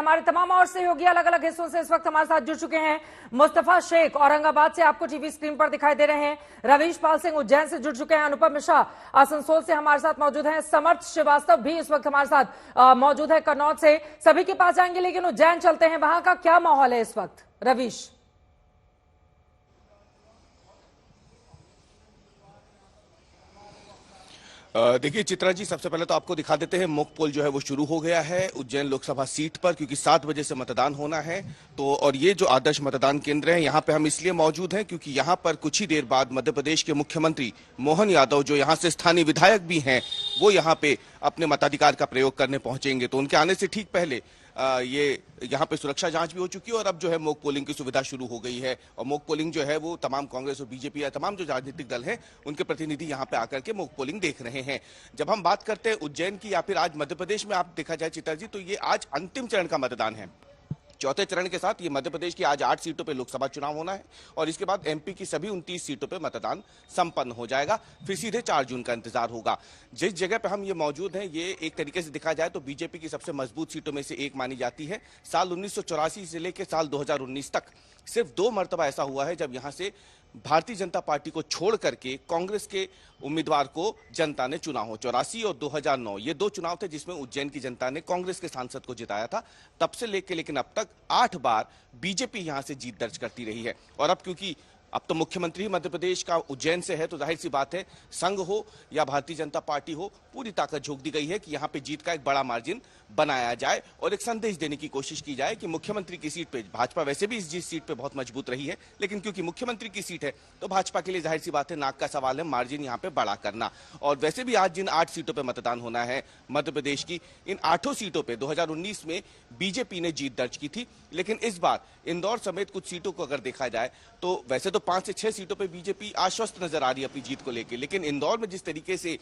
हमारे तमाम और सहयोगी अलग अलग हिस्सों से इस वक्त हमारे साथ जुड़ चुके हैं। मुस्तफा शेख औरंगाबाद से आपको टीवी स्क्रीन पर दिखाई दे रहे हैं। रवीश पाल सिंह उज्जैन से जुड़ चुके हैं। अनुपम मिश्रा आसनसोल से हमारे साथ मौजूद हैं। समर्थ श्रीवास्तव भी इस वक्त हमारे साथ मौजूद है कन्नौज से। सभी के पास जाएंगे, लेकिन उज्जैन चलते हैं, वहां का क्या माहौल है इस वक्त? रवीश। देखिए चित्रा जी, सबसे पहले तो आपको दिखा देते हैं मॉक पोल जो है वो शुरू हो गया है उज्जैन लोकसभा सीट पर, क्योंकि 7 बजे से मतदान होना है। तो और ये जो आदर्श मतदान केंद्र है, यहाँ पे हम इसलिए मौजूद हैं क्योंकि यहाँ पर कुछ ही देर बाद मध्य प्रदेश के मुख्यमंत्री मोहन यादव, जो यहाँ से स्थानीय विधायक भी हैं, वो यहाँ पे अपने मताधिकार का प्रयोग करने पहुंचेंगे। तो उनके आने से ठीक पहले ये यहाँ पे सुरक्षा जांच भी हो चुकी है और अब जो है मॉक पोलिंग की सुविधा शुरू हो गई है। और मॉक पोलिंग जो है वो तमाम कांग्रेस और बीजेपी या तमाम जो राजनीतिक दल हैं उनके प्रतिनिधि यहाँ पे आकर के मॉक पोलिंग देख रहे हैं। जब हम बात करते हैं उज्जैन की या फिर आज मध्य प्रदेश में आप देखा जाए चित्रा जी, तो ये आज अंतिम चरण का मतदान है। चौथे चरण के साथ ये मध्य प्रदेश की आज 8 सीटों पे लोकसभा चुनाव होना है और इसके बाद एमपी की सभी 29 सीटों पे मतदान संपन्न हो जाएगा। फिर सीधे 4 जून का इंतजार होगा। जिस जगह पे हम ये मौजूद हैं, ये एक तरीके से देखा जाए तो बीजेपी की सबसे मजबूत सीटों में से एक मानी जाती है। साल 1984 से लेकर साल 2019 तक सिर्फ 2 मरतबा ऐसा हुआ है जब यहां से भारतीय जनता पार्टी को छोड़ करके कांग्रेस के उम्मीदवार को जनता ने चुना हो। 84 और 2009 ये 2 चुनाव थे जिसमें उज्जैन की जनता ने कांग्रेस के सांसद को जिताया था। तब से लेकर लेकिन अब तक 8 बार बीजेपी यहां से जीत दर्ज करती रही है। और अब क्योंकि अब तो मुख्यमंत्री मध्य प्रदेश का उज्जैन से है, तो जाहिर सी बात है संघ हो या भारतीय जनता पार्टी हो, पूरी ताकत झोंक दी गई है कि यहाँ पे जीत का एक बड़ा मार्जिन बनाया जाए और एक संदेश देने की कोशिश की जाए कि मुख्यमंत्री की सीट पे भाजपा वैसे भी इस सीट पे बहुत मजबूत रही है, लेकिन क्योंकि मुख्यमंत्री की सीट है तो भाजपा के लिए जाहिर सी बात है नाक का सवाल है मार्जिन यहाँ पे बड़ा करना। और वैसे भी आज जिन 8 सीटों पर मतदान होना है मध्य प्रदेश की, इन 8 सीटों पर 2019 में बीजेपी ने जीत दर्ज की थी, लेकिन इस बार इंदौर समेत कुछ सीटों को अगर देखा जाए तो वैसे तो 5 से 6 सीटों पे बीजेपी आश्वस्त नजर आ रही है अपनी जीत को लेकर, लेकिन इंदौर में जिस तरीके से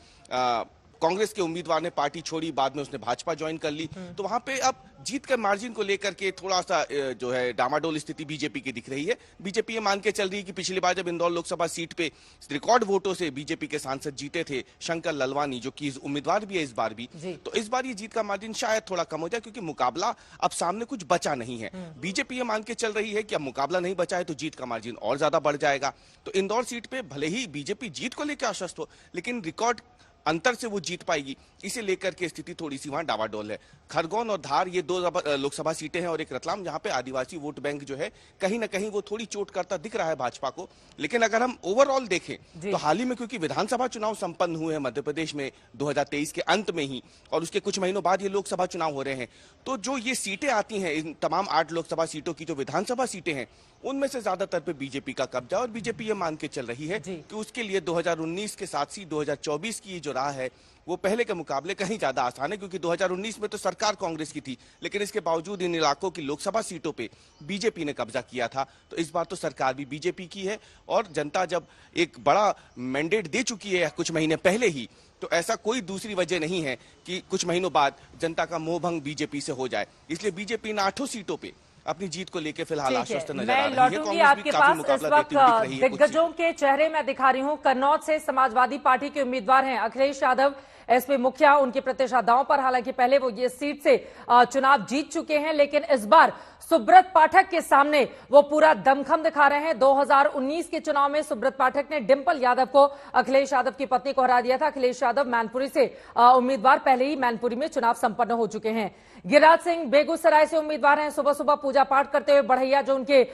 कांग्रेस के उम्मीदवार ने पार्टी छोड़ी, बाद में उसने भाजपा ज्वाइन कर ली, तो वहां पे अब जीत के मार्जिन को लेकर के थोड़ा सा जो है डामाडोल स्थिति बीजेपी की दिख रही है। बीजेपी ये मान के चल रही है कि पिछली बार जब इंदौर लोकसभा सीट पे रिकॉर्ड वोटों से बीजेपी के सांसद जीते थे, शंकर ललवानी जो कि उम्मीदवार भी है इस बार भी, तो इस बार ये जीत का मार्जिन शायद थोड़ा कम हो जाए क्योंकि मुकाबला अब सामने कुछ बचा नहीं है। बीजेपी ये मान के चल रही है कि अब मुकाबला नहीं बचा है तो जीत का मार्जिन और ज्यादा बढ़ जाएगा। तो इंदौर सीट पे भले ही बीजेपी जीत को लेकर आश्वस्त हो, लेकिन रिकॉर्ड अंतर से वो जीत पाएगी, इसे लेकर के स्थिति थोड़ी सी वहां डावाडोल है। खरगोन और धार ये 2 लोकसभा सीटें हैं और एक रतलाम, जहां पे आदिवासी वोट बैंक जो है कहीं ना कहीं वो थोड़ी चोट करता दिख रहा है भाजपा को। लेकिन अगर हम ओवरऑल देखें तो हाल ही में क्योंकि विधानसभा चुनाव संपन्न हुए हैं मध्य प्रदेश में 2023 के अंत में ही, और उसके कुछ महीनों बाद ये लोकसभा चुनाव हो रहे हैं, तो जो ये सीटें आती हैं इन तमाम 8 लोकसभा सीटों की जो विधानसभा सीटें हैं उनमें से ज्यादातर पे बीजेपी का कब्जा, और बीजेपी ये मान के चल रही है कि उसके लिए 2019 के साथ ही 2024 की जो राह है वो पहले के मुकाबले कहीं ज्यादा आसान है, क्योंकि 2019 में तो सरकार कांग्रेस की थी, लेकिन इसके बावजूद इन इलाकों की लोकसभा सीटों पे बीजेपी ने कब्जा किया था। तो इस बार तो सरकार भी बीजेपी की है और जनता जब एक बड़ा मैंडेट दे चुकी है कुछ महीने पहले ही, तो ऐसा कोई दूसरी वजह नहीं है कि कुछ महीनों बाद जनता का मोहभंग बीजेपी से हो जाए। इसलिए बीजेपी इन 8 सीटों पे अपनी जीत को लेकर फिलहाल आश्वस्त नजर आ रही है। लौटूंगी आपके पास। इस वक्त दिग्गजों के चेहरे मैं दिखा रही हूं। कन्नौज से समाजवादी पार्टी के उम्मीदवार हैं अखिलेश यादव, एसपी मुखिया उनके प्रत्याशी दांव पर। हालांकि पहले वो ये सीट से चुनाव जीत चुके हैं, लेकिन इस बार सुब्रत पाठक के सामने वो पूरा दमखम दिखा रहे हैं। 2019 के चुनाव में सुब्रत पाठक ने डिंपल यादव को, अखिलेश यादव की पत्नी को हरा दिया था। अखिलेश यादव मैनपुरी से उम्मीदवार, पहले ही मैनपुरी में चुनाव संपन्न हो चुके हैं। गिरिराज सिंह बेगूसराय से उम्मीदवार हैं। सुबह सुबह पूजा पाठ करते हुए बढ़ैया, जो उनका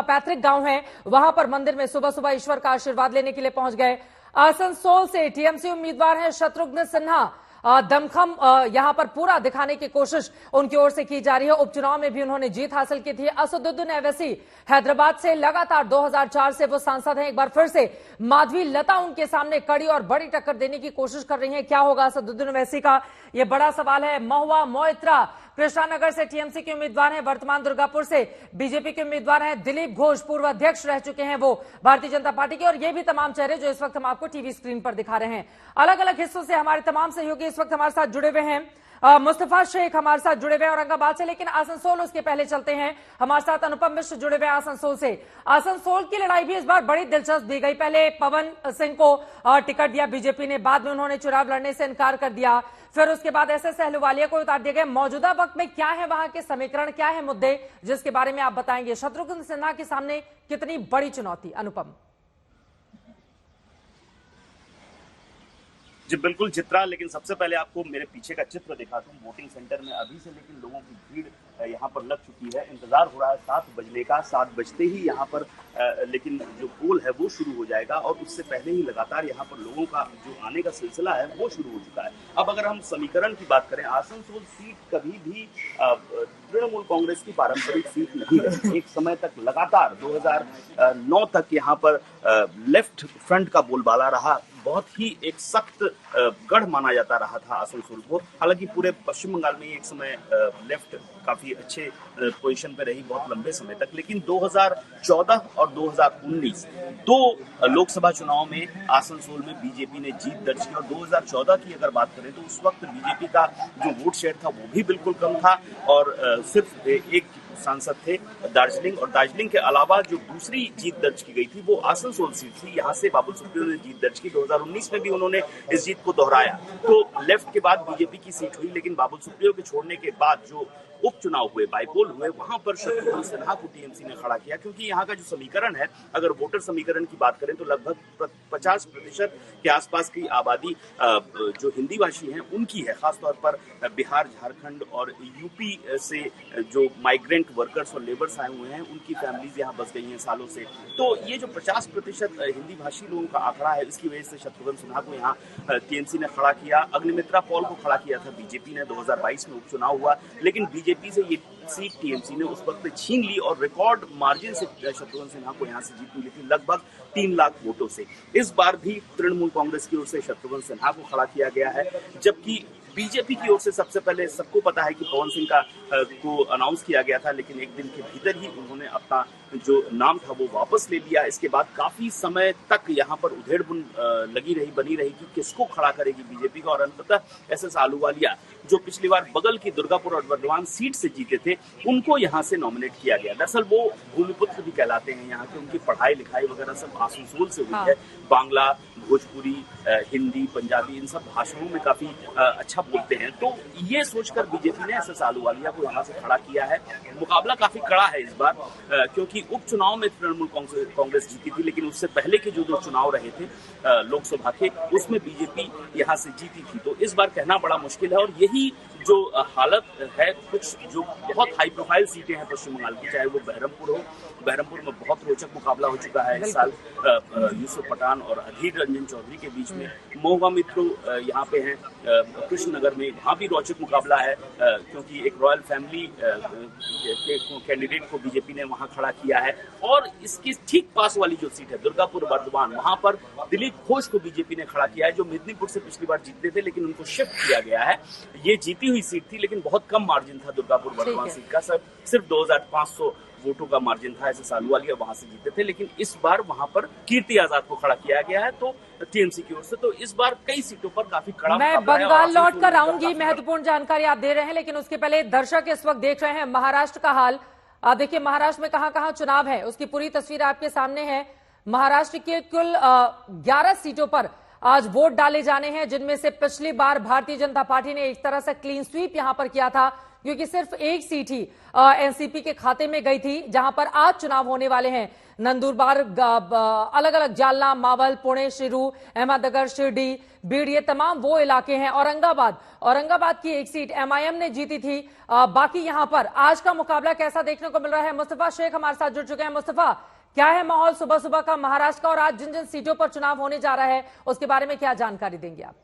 पैतृक गांव है, वहां पर मंदिर में सुबह सुबह ईश्वर का आशीर्वाद लेने के लिए पहुंच गए। आसनसोल से टीएमसी उम्मीदवार हैं शत्रुघ्न सिन्हा। दमखम यहां पर पूरा दिखाने की कोशिश उनकी ओर से की जा रही है। उपचुनाव में भी उन्होंने जीत हासिल की थी। असदुद्दीन अवैसी हैदराबाद से लगातार 2004 से वो सांसद हैं। एक बार फिर से माधवी लता उनके सामने कड़ी और बड़ी टक्कर देने की कोशिश कर रही हैं। क्या होगा असदुद्दीन अवैसी का, यह बड़ा सवाल है। महुआ मोइत्रा कृष्णानगर से टीएमसी के उम्मीदवार हैं। वर्तमान दुर्गापुर से बीजेपी के उम्मीदवार हैं। दिलीप घोष पूर्व अध्यक्ष रह चुके हैं वो भारतीय जनता पार्टी के। और ये भी तमाम चेहरे जो इस वक्त हम आपको टीवी स्क्रीन पर दिखा रहे हैं। अलग अलग हिस्सों से हमारे तमाम सहयोगी इस वक्त हमारे साथ जुड़े हुए हैं। मुस्तफा शेख हमारे साथ जुड़े हुए हैं औरंगाबाद से, लेकिन आसनसोल उसके पहले चलते हैं। हमारे साथ अनुपम मिश्र जुड़े हुए हैं आसनसोल से। आसनसोल की लड़ाई भी इस बार बड़ी दिलचस्प दी गई। पहले पवन सिंह को टिकट दिया बीजेपी ने, बाद में उन्होंने चुनाव लड़ने से इनकार कर दिया, फिर उसके बाद एसएस अहलुवालिया को उतार दिया गया। मौजूदा वक्त में क्या है वहां के समीकरण, क्या है मुद्दे, जिसके बारे में आप बताएंगे। शत्रुघ्न सिन्हा के सामने कितनी बड़ी चुनौती, अनुपम? जी बिल्कुल चित्रा, लेकिन सबसे पहले आपको मेरे पीछे का चित्र दिखाता हूँ वोटिंग सेंटर में अभी से, लेकिन लोगों की भीड़ यहाँ पर लग चुकी है। इंतजार हो रहा है 7 बजने का, 7 बजते ही यहाँ पर लेकिन जो पोल है वो शुरू हो जाएगा और उससे पहले ही लगातार यहाँ पर लोगों का जो आने का सिलसिला है वो शुरू हो चुका है। अब अगर हम समीकरण की बात करें, आसनसोल सीट कभी भी तृणमूल कांग्रेस की पारंपरिक सीट नहीं रही। एक समय तक लगातार 2009 तक यहाँ पर लेफ्ट फ्रंट का बोलबाला रहा। बहुत ही एक सख्त गढ़ माना जाता रहा था आसनसोल को। हालांकि पूरे पश्चिम बंगाल में एक समय लेफ्ट काफी अच्छे पोजीशन पे रही बहुत लंबे समय तक, लेकिन 2014 और 2019 दो लोकसभा चुनाव में आसनसोल में बीजेपी ने जीत दर्ज की। और 2014 की अगर बात करें तो उस वक्त बीजेपी का जो वोट शेयर था वो भी बिल्कुल कम था और सिर्फ एक सांसद थे दार्जिलिंग, और दार्जिलिंग के अलावा जो दूसरी जीत दर्ज की गई थी वो आसनसोल सीट थी। यहाँ से बाबुल सुप्रियो ने जीत दर्ज की। 2019 में भी उन्होंने इस जीत को दोहराया। तो लेफ्ट के बाद बीजेपी की सीट हुई, लेकिन बाबुल सुप्रियो के छोड़ने के बाद जो उपचुनाव हुए, बाईपोल हुए, वहां पर शत्रुघ्न सिन्हा को टीएमसी ने खड़ा किया, क्योंकि यहाँ का जो समीकरण है, अगर वोटर समीकरण की बात करें तो लगभग 50% के आसपास की आबादी जो हिंदी भाषी हैं उनकी है। खासतौर पर बिहार, झारखंड और यूपी से जो माइग्रेंट वर्कर्स और लेबर्स आए हुए हैं उनकी फैमिलीज यहाँ बस गई हैं सालों से। तो ये जो 50% हिंदी भाषी लोगों का आंकड़ा है, इसकी वजह से शत्रुघ्न सिन्हा को यहाँ टीएमसी ने खड़ा किया। अग्निमित्रा पॉल को खड़ा किया था बीजेपी ने, 2022 में उपचुनाव हुआ, लेकिन बीजेपी से ये सीट टीएमसी ने उस वक्त छीन ली और रिकॉर्ड मार्जिन से शत्रुघ्न सिन्हा को यहाँ से जीत मिली थी, लगभग 3 लाख वोटों से। इस बार भी तृणमूल कांग्रेस की ओर से शत्रुघ्न सिन्हा को खड़ा किया गया है, जबकि बीजेपी की ओर से सबसे पहले सबको पता है कि पवन सिंह को अनाउंस किया गया था, लेकिन एक दिन के भीतर ही उन्होंने अपना जो नाम था वो वापस ले लिया। इसके बाद काफी समय तक यहाँ पर उधेड़बुन बनी रही कि किसको खड़ा करेगी बीजेपी का, और अंततः एसएस अहलुवालिया जो पिछली बार बगल की दुर्गापुर और बर्धमान सीट से जीते थे उनको यहाँ से नॉमिनेट किया गया। दरअसल वो भूमिपुत्र भी कहलाते हैं यहाँ के, उनकी पढ़ाई लिखाई वगैरह सब आसनसोल से हुई है। बांग्ला, भोजपुरी, हिंदी, पंजाबी, इन सब भाषाओं में काफी अच्छा बोलते हैं। तो ये सोचकर बीजेपी ने एसएस अहलुवालिया को यहाँ से खड़ा किया है। मुकाबला काफी कड़ा है इस बार, क्योंकि उपचुनाव में तृणमूल कांग्रेस जीती थी, लेकिन उससे पहले के जो 2 चुनाव रहे थे लोकसभा के, उसमें बीजेपी यहाँ से जीती थी। तो इस बार कहना बड़ा मुश्किल है, और यही जो हालत है, कुछ जो बहुत हाई प्रोफाइल सीटें हैं पश्चिम बंगाल की, चाहे वो बहरमपुर हो, बहरमपुर में बहुत रोचक मुकाबला हो चुका है इस साल यूसुफ पठान और अधीर रंजन चौधरी के बीच में। महुआ मित्रो यहाँ पे हैं कृष्णनगर में, वहाँ भी रोचक मुकाबला है, क्योंकि एक रॉयल फैमिली के कैंडिडेट को बीजेपी ने वहाँ खड़ा किया है। और इसकी ठीक पास वाली जो सीट है दुर्गापुर बर्धमान, वहाँ पर दिलीप घोष को बीजेपी ने खड़ा किया है, जो मेदिनीपुर से पिछली बार जीतते थे, लेकिन उनको शिफ्ट किया गया है। ये जीती हुई सीट थी, लेकिन बहुत कम मार्जिन था दुर्गापुर बर्धमान सीट का, सिर्फ 2500 वोटों का मार्जिन था। एसएस अहलुवालिया वहां से जीते थे, लेकिन इस बार वहां पर कीर्ति आजाद को खड़ा किया गया है तो टीएमसी की ओर से। तो इस बार कई सीटों पर काफी कड़ा मैं बंगाल लौट कर आऊंगी, महत्वपूर्ण जानकारी आप दे रहे हैं, लेकिन उसके पहले दर्शक इस वक्त देख रहे हैं महाराष्ट्र का हाल। आप देखिए महाराष्ट्र में कहां कहां चुनाव है, उसकी पूरी तस्वीर आपके सामने है। महाराष्ट्र के कुल 11 सीटों पर आज वोट डाले जाने हैं, जिनमें से पिछली बार भारतीय जनता पार्टी ने एक तरह से क्लीन स्वीप यहां पर किया था, क्योंकि सिर्फ एक सीट ही एनसीपी के खाते में गई थी, जहां पर आज चुनाव होने वाले हैं। नंदुरबार, अलग अलग जालना, मावल, पुणे, शिरू, अहमदनगर, शिरडी, बीड़, ये तमाम वो इलाके हैं। औरंगाबाद की एक सीट एमआईएम ने जीती थी। बाकी यहां पर आज का मुकाबला कैसा देखने को मिल रहा है? मुस्तफा शेख हमारे साथ जुड़ चुके हैं। मुस्तफा, क्या है माहौल सुबह सुबह का महाराष्ट्र का, और आज जिन जिन सीटों पर चुनाव होने जा रहा है उसके बारे में क्या जानकारी देंगे आप?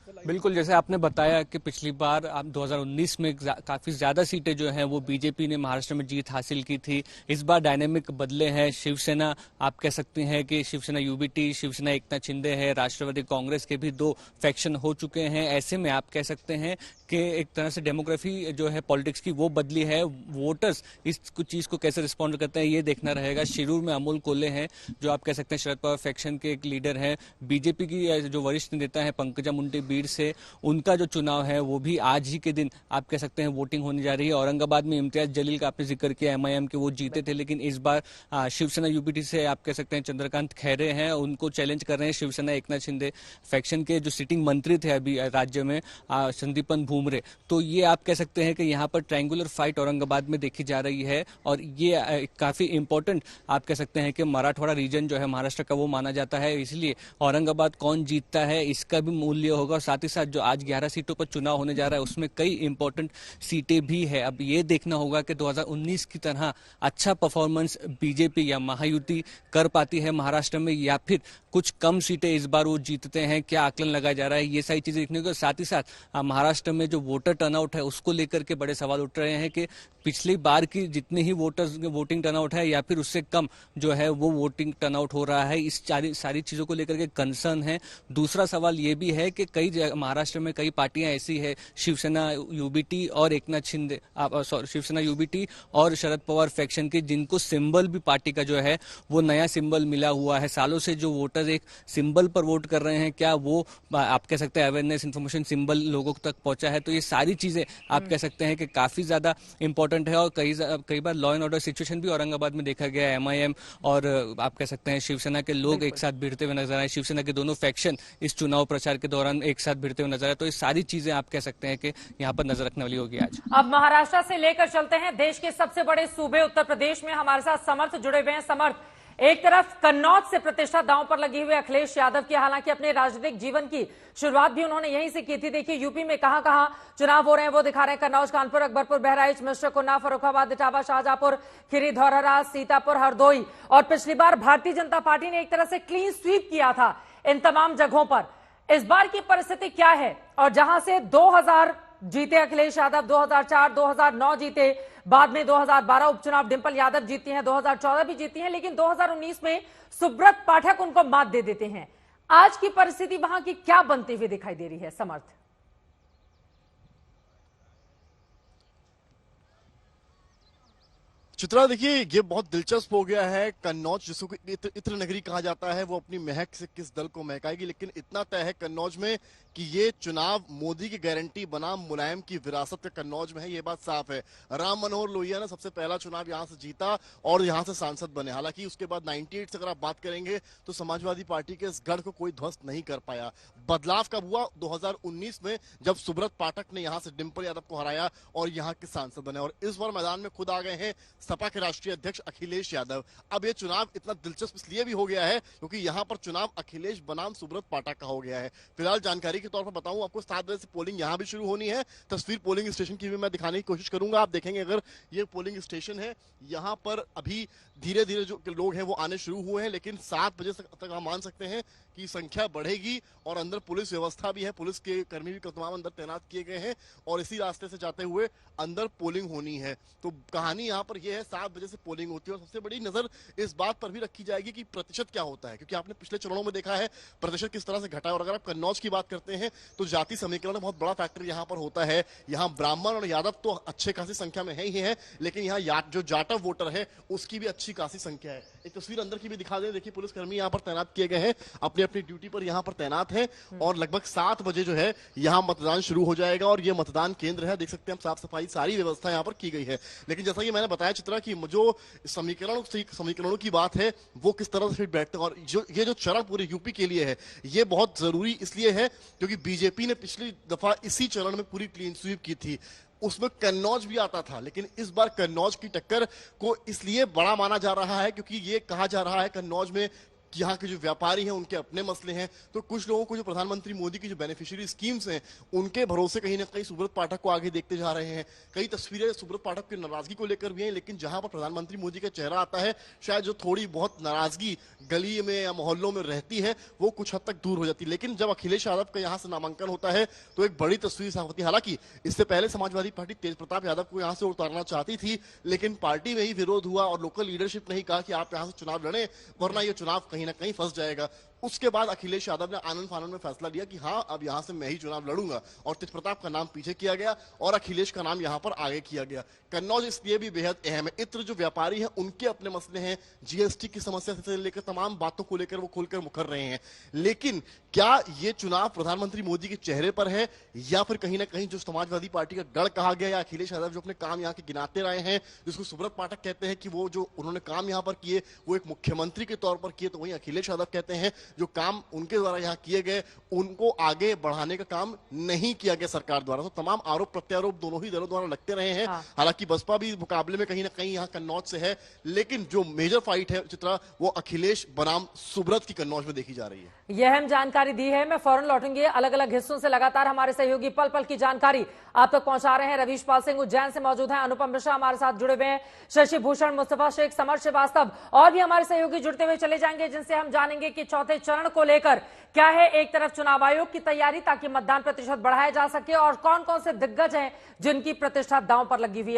बिल्कुल, जैसे आपने बताया कि पिछली बार आप 2019 में काफी ज्यादा सीटें जो हैं वो बीजेपी ने महाराष्ट्र में जीत हासिल की थी। इस बार डायनेमिक बदले हैं। शिवसेना, आप कह सकते हैं कि शिवसेना यूबीटी, शिवसेना एकनाथ शिंदे है, राष्ट्रवादी कांग्रेस के भी 2 फैक्शन हो चुके हैं। ऐसे में आप कह सकते हैं कि एक तरह से डेमोग्राफी जो है पॉलिटिक्स की वो बदली है। वोटर्स इस चीज को कैसे रिस्पॉन्ड करते हैं ये देखना रहेगा। शिरूर में अमोल कोल्हे हैं जो आप कह सकते हैं शरद पवार फैक्शन के एक लीडर हैं। बीजेपी की जो वरिष्ठ नेता है पंकजा मुंडे बीड़ से, उनका जो चुनाव है वो भी आज ही के दिन आप कह सकते हैं वोटिंग होने जा रही है। औरंगाबाद में इम्तियाज जलील का आपने जिक्र किया, एमआईएम के, वो जीते थे, लेकिन इस बार शिवसेना यूबीटी से आप कह सकते हैं चंद्रकांत खैरे हैं, उनको चैलेंज कर रहे हैं शिवसेना एकनाथ शिंदे फैक्शन के जो सिटिंग मंत्री थे अभी राज्य में, संदीपन भूमरे। तो ये आप कह सकते हैं कि यहाँ पर ट्रायंगुलर फाइट औरंगाबाद में देखी जा रही है और ये काफी इंपॉर्टेंट आप कह सकते हैं कि मराठवाड़ा रीजन जो है महाराष्ट्र का वो माना जाता है। इसलिए औरंगाबाद कौन जीतता है इसका भी मूल्य होगा। साथ ही साथ जो आज 11 सीटों पर चुनाव होने जा रहा है उसमें कई इंपॉर्टेंट सीटें भी है। अब ये देखना होगा कि 2019 की तरह अच्छा परफॉर्मेंस बीजेपी या महायुति कर पाती है महाराष्ट्र में या फिर कुछ कम सीटें इस बार वो जीतते हैं, क्या आकलन लगाया जा रहा है, ये सारी चीजें देखने को। साथ ही साथ महाराष्ट्र में जो वोटर टर्नआउट है उसको लेकर के बड़े सवाल उठ रहे हैं कि पिछली बार की जितने ही वोटिंग टर्नआउट है या फिर उससे कम जो है वो वोटिंग टर्नआउट हो रहा है। इस सारी चीजों को लेकर के कंसर्न है। दूसरा सवाल ये भी है कि कई महाराष्ट्र में कई पार्टियां ऐसी है, शिवसेना यूबीटी और एकनाथ शिंदे, शिवसेना यूबीटी और शरद पवार फैक्शन के, जिनको सिंबल भी पार्टी का जो है वो नया सिंबल मिला हुआ है। सालों से जो वोटर एक सिंबल पर वोट कर रहे हैं, क्या वो आप कह सकते हैं अवेयरनेस इन्फॉर्मेशन सिंबल लोगों तक पहुंचा है? तो ये सारी चीजें आप कह सकते हैं कि काफी ज्यादा इंपॉर्टेंट है। और कई बार लॉ एंड ऑर्डर सिचुएशन भी औरंगाबाद में देखा गया है। एमआईएम और आप कह सकते हैं शिवसेना के लोग एक साथ भिड़ते हुए नजर आए, शिवसेना के दोनों फैक्शन इस चुनाव प्रचार के दौरान एक साथ भिड़ते हुए नजर आए। तो ये सारी चीजें आप कह सकते हैं कि यहाँ पर नजर रखने वाली होगी आज। अब महाराष्ट्र से लेकर चलते हैं देश के सबसे बड़े सूबे उत्तर प्रदेश में। हमारे साथ समर्थ जुड़े हुए हैं। समर्थ, एक तरफ कन्नौज से प्रतिष्ठा दांव पर लगी हुई अखिलेश यादव की, हालांकि अपने राजनीतिक जीवन की शुरुआत भी उन्होंने यहीं से की थी। देखिए यूपी में कहां कहां चुनाव हो रहे हैं वो दिखा रहे हैं। कन्नौज, कानपुर, अकबरपुर, बहराइच, मिश्रकुन्ना, फर्रुखाबाद, इटावा, शाहजहांपुर, खीरी, धौरहरा, सीतापुर, हरदोई। और पिछली बार भारतीय जनता पार्टी ने एक तरह से क्लीन स्वीप किया था इन तमाम जगहों पर। इस बार की परिस्थिति क्या है? और जहां से 2000 जीते अखिलेश यादव, 2004, 2009 जीते, बाद में 2012 उपचुनाव डिंपल यादव जीती हैं, 2014 भी जीती हैं, लेकिन 2019 में सुब्रत पाठक उनको मात दे देते हैं। आज की परिस्थिति वहां की क्या बनती हुई दिखाई दे रही है समर्थ? चित्रा, देखिए ये बहुत दिलचस्प हो गया है। कन्नौज जिसको इत्र नगरी कहा जाता है वो अपनी महक से किस दल को महकाएगी, लेकिन इतना तय है कन्नौज में कि ये चुनाव मोदी की गारंटी बनाम मुलायम की विरासत का कन्नौज में है, ये बात साफ है। राम मनोहर लोहिया ने सबसे पहला चुनाव यहां से जीता और यहां से सांसद बने। हालांकि उसके बाद 98 से अगर आप बात करेंगे तो समाजवादी पार्टी के इस गढ़ को कोई ध्वस्त नहीं कर पाया। बदलाव कब हुआ? 2019 में, जब सुब्रत पाठक ने यहां से डिंपल यादव को हराया और यहां के सांसद बने। और इस बार मैदान में खुद आ गए हैं सपा के राष्ट्रीय अध्यक्ष अखिलेश यादव। अब ये चुनाव इतना दिलचस्प इसलिए भी हो गया है क्योंकि यहां पर चुनाव अखिलेश बनाम सुब्रत पाठक का हो गया है। फिलहाल जानकारी के तौर पर बताऊं आपको, 7 बजे से पोलिंग यहां भी शुरू होनी है। तस्वीर पोलिंग स्टेशन की भी मैं दिखाने की कोशिश करूंगा। आप देखेंगे अगर ये पोलिंग स्टेशन है, यहां पर अभी धीरे धीरे जो लोग हैं वो आने शुरू हुए हैं, लेकिन 7 बजे तक हम मान सकते हैं कि संख्या बढ़ेगी। और अंदर पुलिस व्यवस्था भी है, पुलिस के कर्मी भी तमाम अंदर तैनात किए गए हैं और इसी रास्ते से जाते हुए अंदर पोलिंग होनी है। तो कहानी यहाँ पर यह है, 7 बजे से पोलिंग होती है। और सबसे बड़ी नजर इस बात पर भी रखी जाएगी कि प्रतिशत क्या होता है, क्योंकि आपने पिछले चरणों में देखा है प्रतिशत किस तरह से घटा है। और अगर आप कन्नौज की बात करते हैं तो जाति समीकरण बहुत बड़ा फैक्टर यहाँ पर होता है। यहाँ ब्राह्मण और यादव तो अच्छे खासी संख्या में है ही है, लेकिन यहाँ जो जाटव वोटर है उसकी भी अच्छी खासी संख्या है। एक तस्वीर अंदर की भी दिखा दें। देखिए पुलिसकर्मी यहाँ पर तैनात किए गए हैं, अपनी अपनी ड्यूटी पर यहाँ पर तैनात है। और लगभग 7 बजे जो है यहाँ मतदान शुरू हो जाएगा और ये मतदान केंद्र है। देख सकते हैं हम, साफ सफाई सारी व्यवस्था यहाँ पर की गई है। लेकिन जैसा कि मैंने बताया चित्रा कि जो समीकरणों की बात है वो किस तरह से फिट बैठते हैं। और ये जो चरण पूरे यूपी के लिए है ये बहुत जरूरी इसलिए है क्योंकि बीजेपी ने पिछली दफा इसी चरण में पूरी क्लीन स्वीप की थी, उसमें कन्नौज भी आता था। लेकिन इस बार कन्नौज की टक्कर को इसलिए बड़ा माना जा रहा है क्योंकि ये कहा जा रहा है कन्नौज में कि यहाँ के जो व्यापारी हैं उनके अपने मसले हैं, तो कुछ लोगों को जो प्रधानमंत्री मोदी की जो बेनिफिशियरी स्कीम्स हैं उनके भरोसे कहीं ना कहीं सुब्रत पाठक को आगे देखते जा रहे हैं। कई तस्वीरें सुब्रत पाठक की नाराजगी को लेकर भी हैं, लेकिन जहां पर प्रधानमंत्री मोदी का चेहरा आता है शायद जो थोड़ी बहुत नाराजगी गली में या मोहल्लों में रहती है वो कुछ हद तक दूर हो जाती है। लेकिन जब अखिलेश यादव का यहाँ से नामांकन होता है तो एक बड़ी तस्वीर साफ होती है। हालांकि इससे पहले समाजवादी पार्टी तेज प्रताप यादव को यहाँ से उतारना चाहती थी, लेकिन पार्टी में ही विरोध हुआ और लोकल लीडरशिप ने ही कहा कि आप यहाँ से चुनाव लड़ें वरना ये चुनाव कहीं ना कहीं फंस जाएगा। उसके बाद अखिलेश यादव ने आनंद फानंद में फैसला लिया कि हाँ अब यहां से मैं ही चुनाव लड़ूंगा और तेज प्रताप का नाम पीछे किया गया और अखिलेश का नाम यहां पर आगे किया गया। कन्नौज इसलिए भी बेहद अहम है, इत्र जो व्यापारी हैं उनके अपने मसले हैं, जीएसटी की समस्या से लेकर तमाम बातों को लेकर वो खुलकर मुकर रहे हैं। लेकिन क्या ये चुनाव प्रधानमंत्री मोदी के चेहरे पर है या फिर कहीं ना कहीं जो समाजवादी पार्टी का गढ़ कहा गया या अखिलेश यादव जो अपने काम यहाँ के गिनाते रहे हैं, जिसको सुब्रत पाठक कहते हैं कि वो जो उन्होंने काम यहाँ पर किए वो एक मुख्यमंत्री के तौर पर किए, तो वहीं अखिलेश यादव कहते हैं जो काम उनके द्वारा यहाँ किए गए उनको आगे बढ़ाने का काम नहीं किया गया सरकार द्वारा। तो तमाम आरोप प्रत्यारोप दोनों ही दलों द्वारा लगते रहे हैं। हालांकि बसपा भी मुकाबले में कहीं ना कहीं यहाँ कन्नौज से है, लेकिन जो मेजर फाइट है चित्रा वो अखिलेश बनाम सुब्रत की कन्नौज में देखी जा रही है। यह अहम जानकारी दी है। मैं फौरन लौटूंगी। अलग अलग हिस्सों से लगातार हमारे सहयोगी पल पल की जानकारी आप तक पहुंचा रहे हैं। रवीश पाल सिंह उज्जैन से मौजूद हैं, अनुपम मिश्रा हमारे साथ जुड़े हुए हैं, शशि भूषण, मुस्तफा शेख, समर श्रीवास्तव और भी हमारे सहयोगी जुड़ते हुए चले जाएंगे, जिनसे हम जानेंगे कि चौथे चरण को लेकर क्या है एक तरफ चुनाव आयोग की तैयारी ताकि मतदान प्रतिशत बढ़ाया जा सके और कौन कौन से दिग्गज हैं जिनकी प्रतिष्ठा दांव पर लगी हुई है।